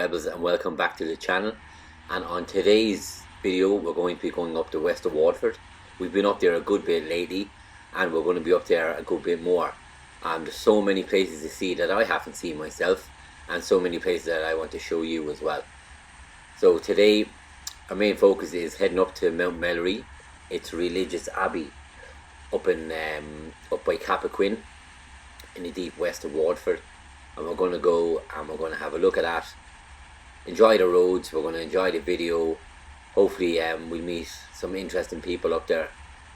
Rebels, and welcome back to the channel. And on today's video we're going to be going up the west of Waterford. We've been up there a good bit lately and we're going to be up there a good bit more. There's so many places to see that I haven't seen myself, and so many places that I want to show you as well. So today our main focus is heading up to Mount Melleray. It's a religious abbey up by Cappoquin in the deep west of Waterford. And we're going to go and we're going to have a look at that, enjoy the roads, we're going to enjoy the video. Hopefully we'll meet some interesting people up there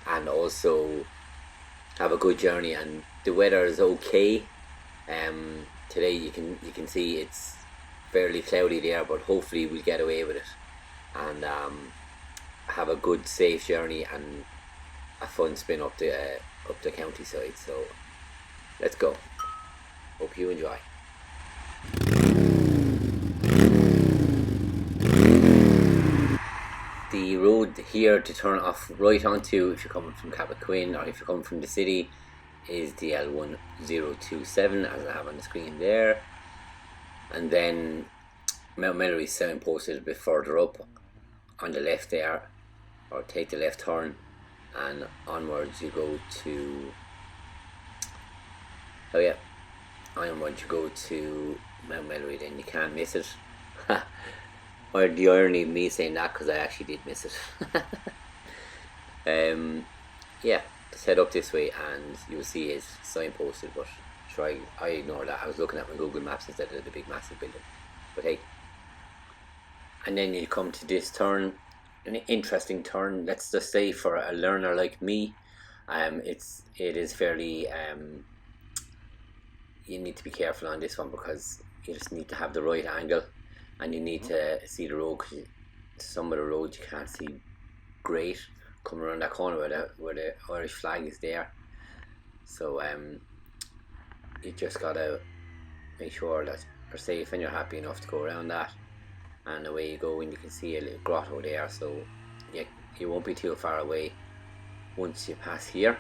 and also have a good journey. And the weather is okay. Today you can see it's fairly cloudy there, but hopefully we'll get away with it and have a good safe journey and a fun spin up the countryside. So let's go. Hope you enjoy. The road here to turn off right onto if you're coming from Cappoquin or if you're coming from the city is the L1027, as I have on the screen there. And then Mount Melleray is signposted a bit further up on the left there, or take the left turn and onwards you go to onwards you go to Mount Melleray. Then you can't miss it. Or the irony of me saying that, because I actually did miss it. Yeah, just head up this way and you'll see it's signposted, but sure, I ignored that. I was looking at my Google Maps instead of the big massive building. But hey, and then you come to this turn, an interesting turn, let's just say, for a learner like me. It is fairly you need to be careful on this one, because you just need to have the right angle and you need to see the road, because some of the roads you can't see great coming around that corner where the Irish flag is there. So you just gotta make sure that you're safe and you're happy enough to go around that, and away you go. And you can see a little grotto there, so you won't be too far away once you pass here.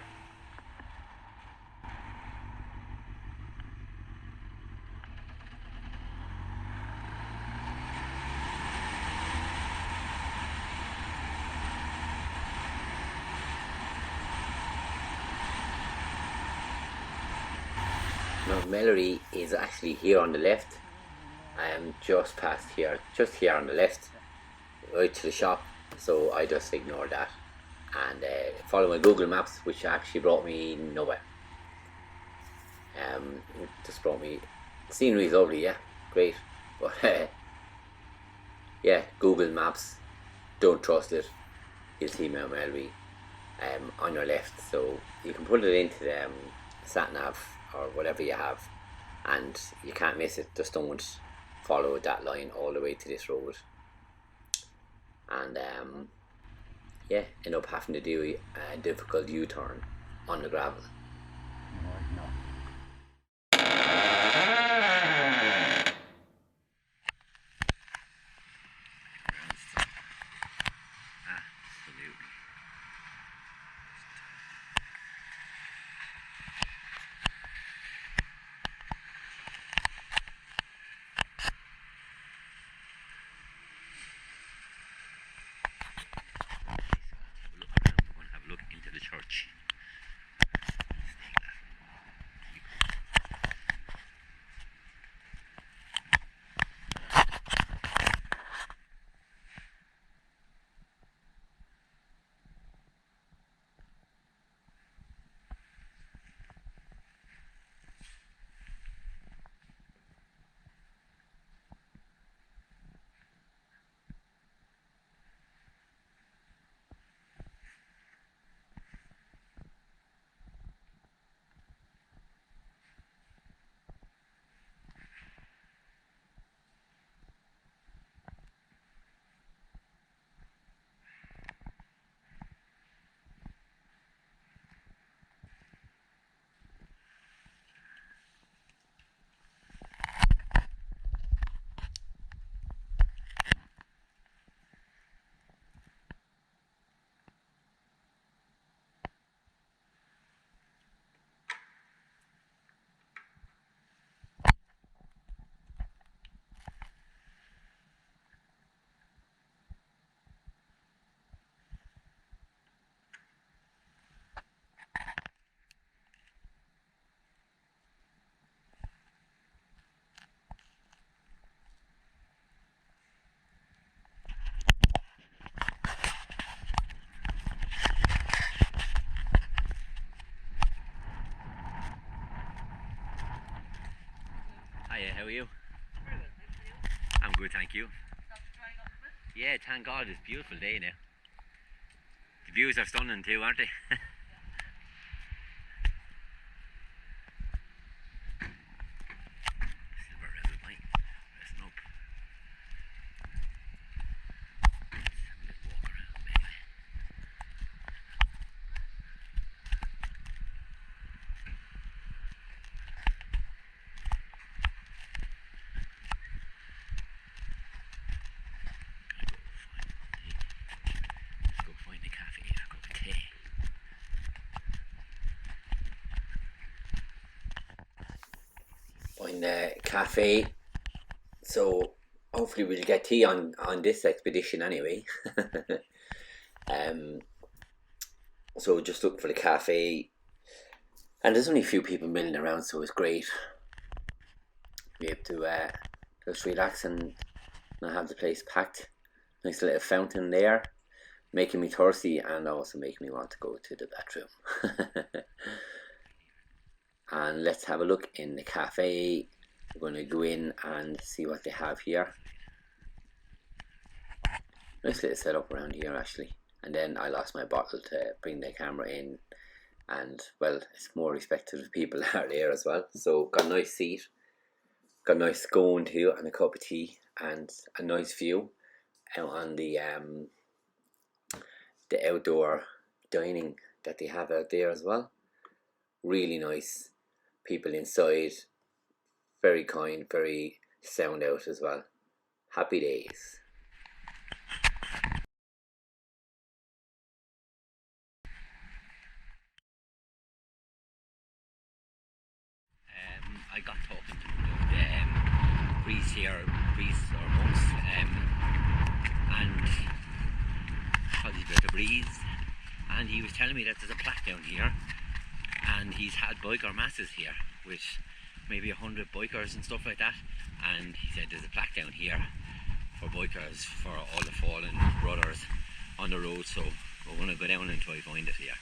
Now Melleray is actually here on the left. I am just past here, just here on the left, right to the shop. So I just ignored that and follow my Google Maps, which actually brought me nowhere. Just brought me, scenery is lovely, yeah, great, but yeah, Google Maps, don't trust it. You'll see Mount Melleray on your left, so you can put it into the sat nav or whatever you have, and you can't miss it. Just don't follow that line all the way to this road, and yeah, end up having to do a difficult U-turn on the gravel. Church. Hiya, how are you? I'm good, thank you. Yeah, thank God, it's a beautiful day now. The views are stunning too, aren't they? Silver REV'IT mate, resting up. Let's have a little walk around maybe. Let's go find the cafe, a cup of tea. Find the cafe. So hopefully we'll get tea on this expedition anyway. So just look for the cafe, and there's only a few people milling around, so it's great. Be able to just relax and not have the place packed. Nice little fountain there, making me thirsty and also making me want to go to the bathroom. And let's have a look in the cafe. We're going to go in and see what they have here. Nice little setup around here actually. And then I lost my bottle to bring the camera in, and well, it's more respect to the people that are there as well. So got a nice seat, got a nice scone too, and a cup of tea, and a nice view out on the outdoor dining that they have out there as well. Really nice people inside, very kind, very sound out as well. Happy days. I got talking to the priests here, priests or monks, and probably about the breeze, and he was telling me that there's a plaque down here, and he's had biker masses here with maybe 100 bikers and stuff like that, and he said there's a plaque down here for bikers, for all the fallen brothers on the road, so we're going to go down and try to find it here.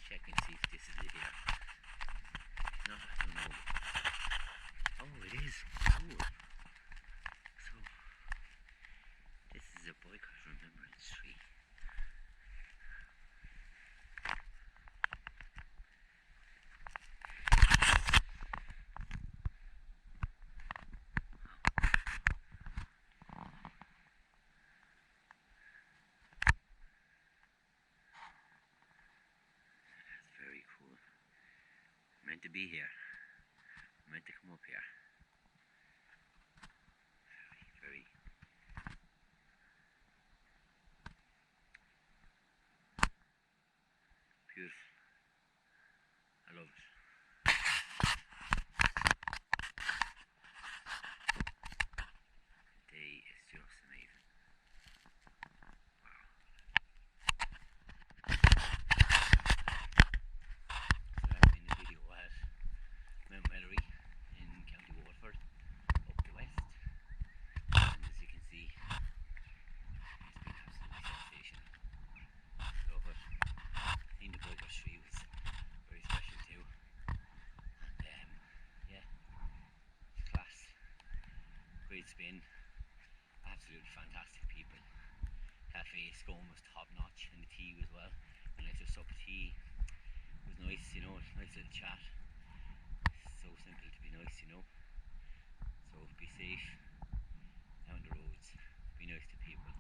Check and see if this is it here. No, I don't know. Oh, it is. Cool. So, this is a Boycott Remembrance tree. Very cool. Meant to be here. Meant to come up here. Very, very beautiful. I love it. The day is just amazing. Wow. So that's been the video at Mount Melleray in County Waterford, up the west. And as you can see, it's been absolutely sensational. Love it. I think the Boycott tree was very special too. And yeah, class. Great spin. Absolutely fantastic people. Cafe scone was top notch, and the tea as well. And I just up tea. It was nice, you know, nice little chat. So simple to be nice, you know. So be safe down the roads. Be nice to people.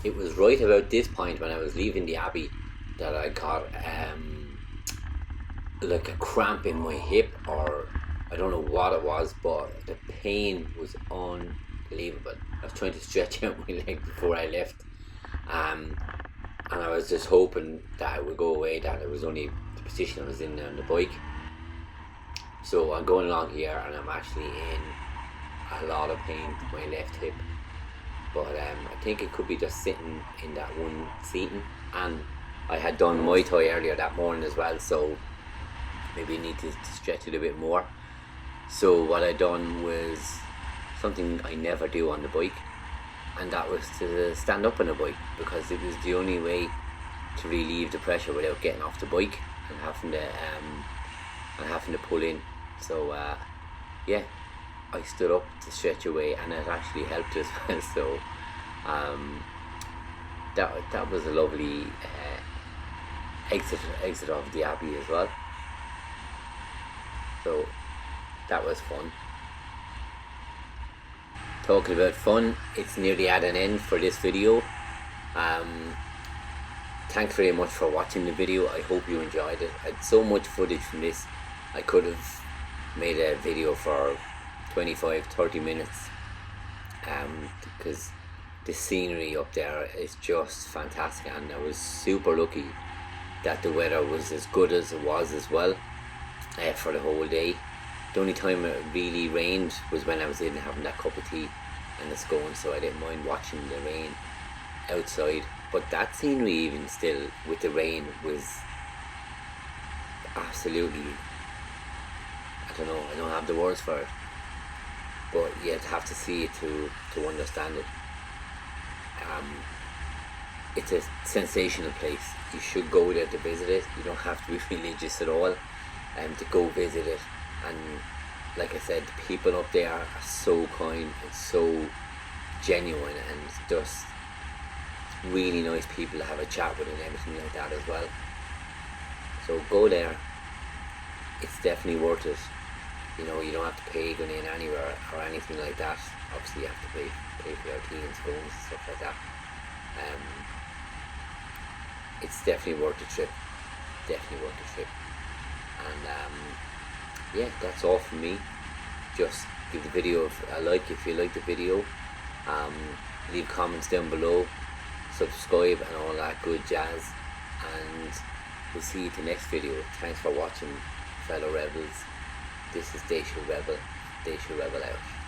it was right about this point when I was leaving the Abbey that I got like a cramp in my hip, or I don't know what it was, but the pain was unbelievable. I was trying to stretch out my leg before I left, and I was just hoping that it would go away, that it was only the position I was in on the bike. So I'm going along here and I'm actually in a lot of pain with my left hip, but I think it could be just sitting in that one seating, and I had done Muay Thai earlier that morning as well, so maybe I need to stretch it a bit more. So what I done was something I never do on the bike, and that was to stand up on the bike, because it was the only way to relieve the pressure without getting off the bike and having to pull in. So yeah, I stood up to stretch away, and it actually helped as well. So that was a lovely exit of the Abbey as well. So that was fun. Talking about fun, it's nearly at an end for this video. Thanks very much for watching the video. I hope you enjoyed it. I had so much footage from this. I could have made a video for 25-30 minutes, because the scenery up there is just fantastic, and I was super lucky that the weather was as good as it was as well for the whole day. The only time it really rained was when I was in having that cup of tea and the scone, so I didn't mind watching the rain outside. But that scenery, even still with the rain, was absolutely, I don't know, I don't have the words for it, but you'd have to see it to understand it. It's a sensational place. You should go there to visit it. You don't have to be religious at all to go visit it. And like I said, the people up there are so kind and so genuine, and it's just really nice people to have a chat with and everything like that as well. So go there. It's definitely worth it. You know, you don't have to pay going in anywhere or anything like that. Obviously you have to pay for your tea and scones and stuff like that. It's definitely worth the trip. Definitely worth the trip. And yeah, that's all from me. Just give the video a like if you like the video. Leave comments down below, subscribe and all that good jazz, and we'll see you in the next video. Thanks for watching, fellow rebels. This is Deise Rebel out.